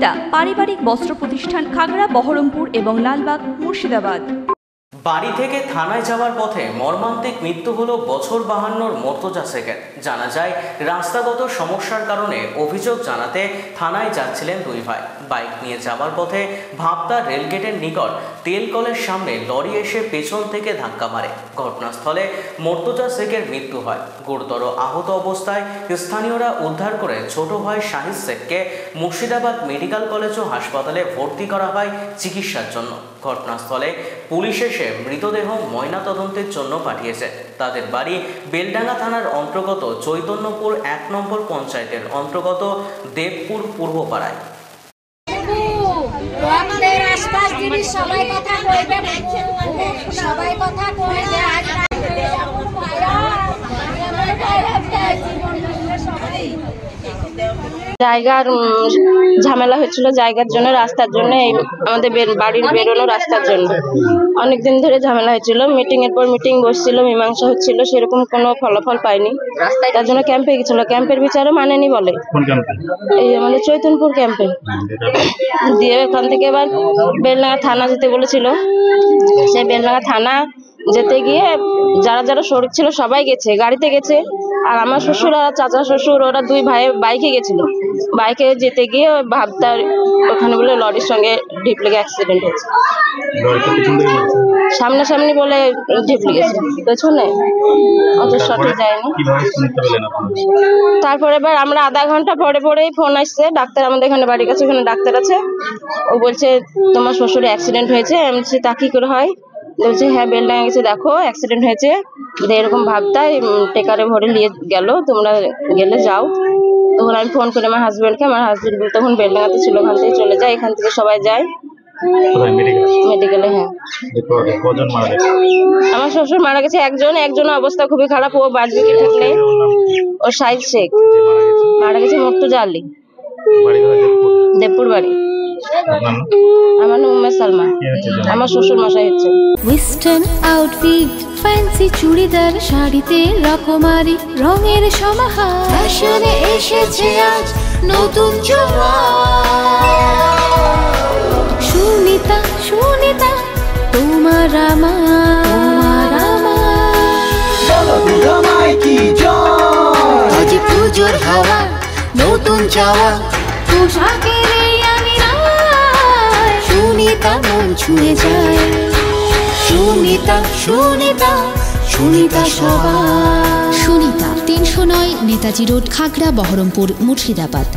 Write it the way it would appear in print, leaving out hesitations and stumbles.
সুনিতা পারিবারিক বস্ত্র প্রতিষ্ঠান, খাগড়া, বহরমপুর এবং লালবাগ, মুর্শিদাবাদ। বাড়ি থেকে থানায় যাওয়ার পথে মর্মান্তিক মৃত্যু হলো বছর 52 মর্তজা শেখের। জানা যায় রাস্তাগত সমস্যার কারণে অভিযোগ জানাতে থানায় যাচ্ছিলেন দুই ভাই। বাইক নিয়ে যাওয়ার পথে ভাবতা রেলগেটের নিকট তেল কলের সামনে লরি এসে পেছন থেকে ধাক্কা মারে। ঘটনাস্থলে মর্তজা শেখের মৃত্যু হয়। গুরুতর আহত অবস্থায় স্থানীয়রা উদ্ধার করে ছোট ভাই শাহিদ শেখকে মুর্শিদাবাদ মেডিকেল কলেজ ও হাসপাতালে ভর্তি করা হয় চিকিৎসার জন্য। ঘটনাস্থলে পুলিশ এসে মৃতদেহ ময়নাতদন্তের জন্য পাঠিয়েছে। তাদের বাড়ি বেলডাঙ্গা থানার অন্তর্গত চৈতন্যপুর 1 নম্বর পঞ্চায়েতের অন্তর্গত দেবপুর পূর্বপাড়ায়। জায়গার ঝামেলা হয়েছিল, জায়গার জন্য, রাস্তার জন্য, আমাদের বাড়ির বেরোনো রাস্তার জন্য অনেকদিন ধরে ঝামেলা হয়েছিল। মিটিং এর পর মিটিং বসছিল, মীমাংসা হচ্ছিল, সেরকম কোনো ফলাফল পাইনি। তার জন্য ক্যাম্পে গেছিল, ক্যাম্পের বিচারও মানেনি বলে, এই আমাদের চৈতন্যপুর ক্যাম্পে দিয়ে ওখান থেকে এবার বেলডাঙ্গা থানা যেতে বলেছিল। সেই বেলডাঙ্গা থানা যেতে গিয়ে যারা যারা শরিক ছিল সবাই গেছে, গাড়িতে গেছে। আর আমার শ্বশুর আর চাচা শ্বশুর ওরা দুই ভাই বাইকে গেছিল। বাইকে যেতে গিয়ে ভাবতার ওখানে বলে লরির সঙ্গে ডিপ লেগে অ্যাক্সিডেন্ট হয়েছে। সামনাসামনি বলে ডিপ লেগেছে, পেছনে অত সঠিক যায়নি। তারপরে এবার আমরা আধা ঘন্টা পরেই ফোন আসছে ডাক্তার, আমাদের এখানে বাড়ির কাছে এখানে ডাক্তার আছে। ও বলছে তোমার শ্বশুরের অ্যাক্সিডেন্ট হয়েছে। আমি বলছি তা কি করে হয়? বলছে হ্যাঁ বেলডাঙ্গা গেছে, দেখো অ্যাক্সিডেন্ট হয়েছে। এরকম ভাবতাই টেকারে ভরে নিয়ে গেল, তোমরা গেলে যাও। তখন আমি ফোন করি আমার হাজবেন্ডকে, আমার হাজবেন্ড তখন বেলডাঙ্গাতে ছিল, ওখান থেকে চলে যায়, এখান থেকে সবাই যায় মেডিকেলে। হ্যাঁ, আমার শ্বশুর মারা গেছে একজনের অবস্থা খুবই খারাপ, ও বাঁচবে কি ঠিক নেই। ও শাহিদ শেখ মারা গেছে, মর্তজা আলী, দেবপুর বাড়ি। আমার নাম উম্মে সালমা, আমার শ্বশুর মশাই হচ্ছে। ওয়েস্টার্ন আউটফিট, ফ্যান্সি চুড়িদার, শাড়িতে রকমারি রঙের সমাহার, ফ্যাশনে এসেছে আজ নতুন সুনিতা, সুনিতা তোমার আমার আজ পুজোর হাওয়া, নতুন চাওয়া পোশাকের সুনিতা মন ছুঁয়ে যায়। সুনিতা, সুনিতা, সুনিতা সবার। সুনিতা 309 নেতাজি রোড, খাগড়া, বহরমপুর, মুর্শিদাবাদ।